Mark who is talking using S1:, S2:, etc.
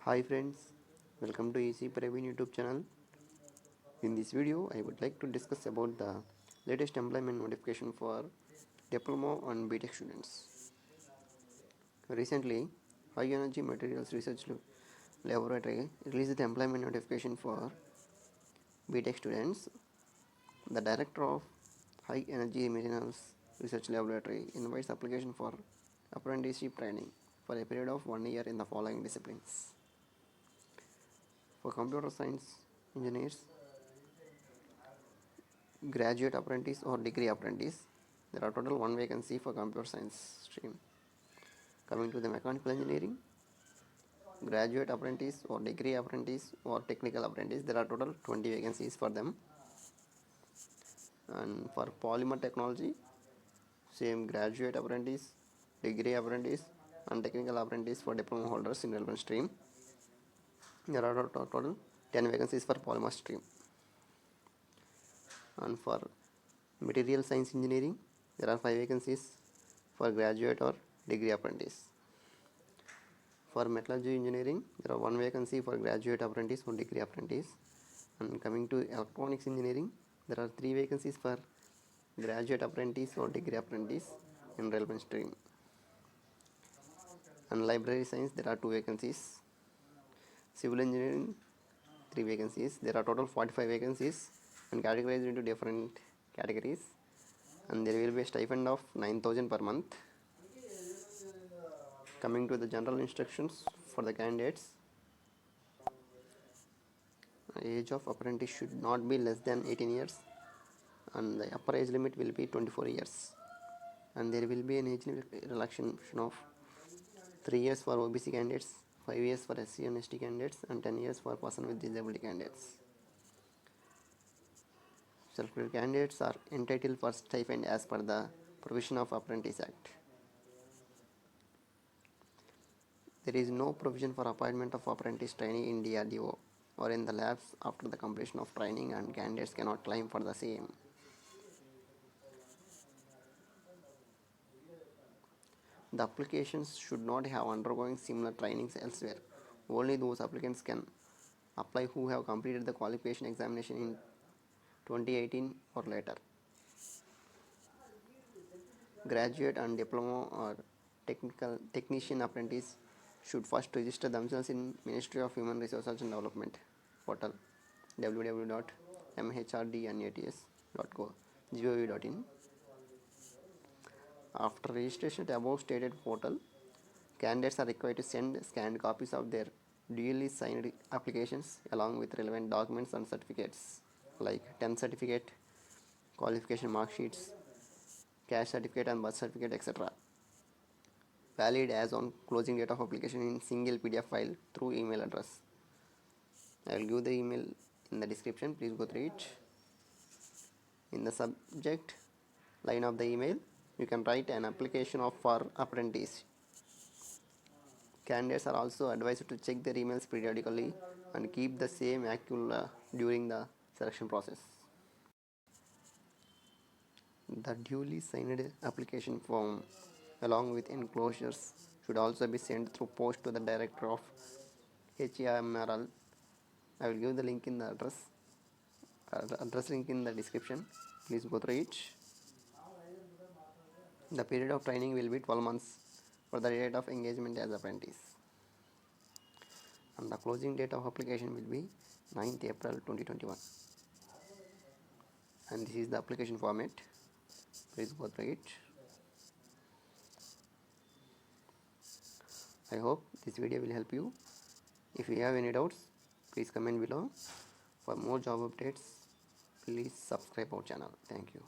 S1: Hi friends, welcome to Easy Praveen YouTube channel. In this video, I would like to discuss about the latest employment notification for diploma and BTech students. Recently, High Energy Materials Research Laboratory released the employment notification for BTech students. The director of High Energy Materials Research Laboratory invites application for apprenticeship training for a period of 1 year in the following disciplines. For computer science engineers, graduate apprentice or degree apprentice, there are total one vacancy for computer science stream. Coming to the mechanical engineering, graduate apprentice or degree apprentice or technical apprentice, there are total 20 vacancies for them. And for polymer technology, same graduate apprentice, degree apprentice and technical apprentice for diploma holders in relevant stream. There are total 10 vacancies for polymer stream. And for material science engineering, there are 5 vacancies for graduate or degree apprentice. For metallurgy engineering, there are 1 vacancy for graduate apprentice or degree apprentice. And coming to electronics engineering, there are 3 vacancies for graduate apprentice or degree apprentice in relevant stream. And library science, there are 2 vacancies. Civil engineering, 3 vacancies. There are total 45 vacancies and categorized into different categories. And there will be a stipend of 9,000 per month. Coming to the general instructions for the candidates, age of apprentice should not be less than 18 years and the upper age limit will be 24 years, and there will be an age relaxation of 3 years for OBC candidates, 5 years for SC and ST candidates, and 10 years for person with disability candidates. Self-employed candidates are entitled for stipend as per the provision of Apprentice Act. There is no provision for appointment of apprentice trainee in DRDO or in the labs after the completion of training, and candidates cannot claim for the same. The applications should not have undergone similar trainings elsewhere. Only those applicants can apply who have completed the qualification examination in 2018 or later. Graduate and diploma or technician apprentice should first register themselves in Ministry of Human Resources and Development portal www.mhrdnats.gov.in. After registration at above stated portal, candidates are required to send scanned copies of their duly signed applications along with relevant documents and certificates like 10th certificate, qualification mark sheets, caste certificate and birth certificate, etc. Valid as on closing date of application in single PDF file through email address. I will give the email in the description. Please go through it. In the subject line of the email, you can write an application of for apprentice. Candidates are also advised to check their emails periodically and keep the same active during the selection process. The duly signed application form along with enclosures should also be sent through post to the director of HEMRL. I will give the link in the address link in the description. Please go through it. The period of training will be 12 months for the date of engagement as apprentice. And the closing date of application will be 9th April 2021. And this is the application format. Please go through it. I hope this video will help you. If you have any doubts, please comment below. For more job updates, please subscribe our channel. Thank you.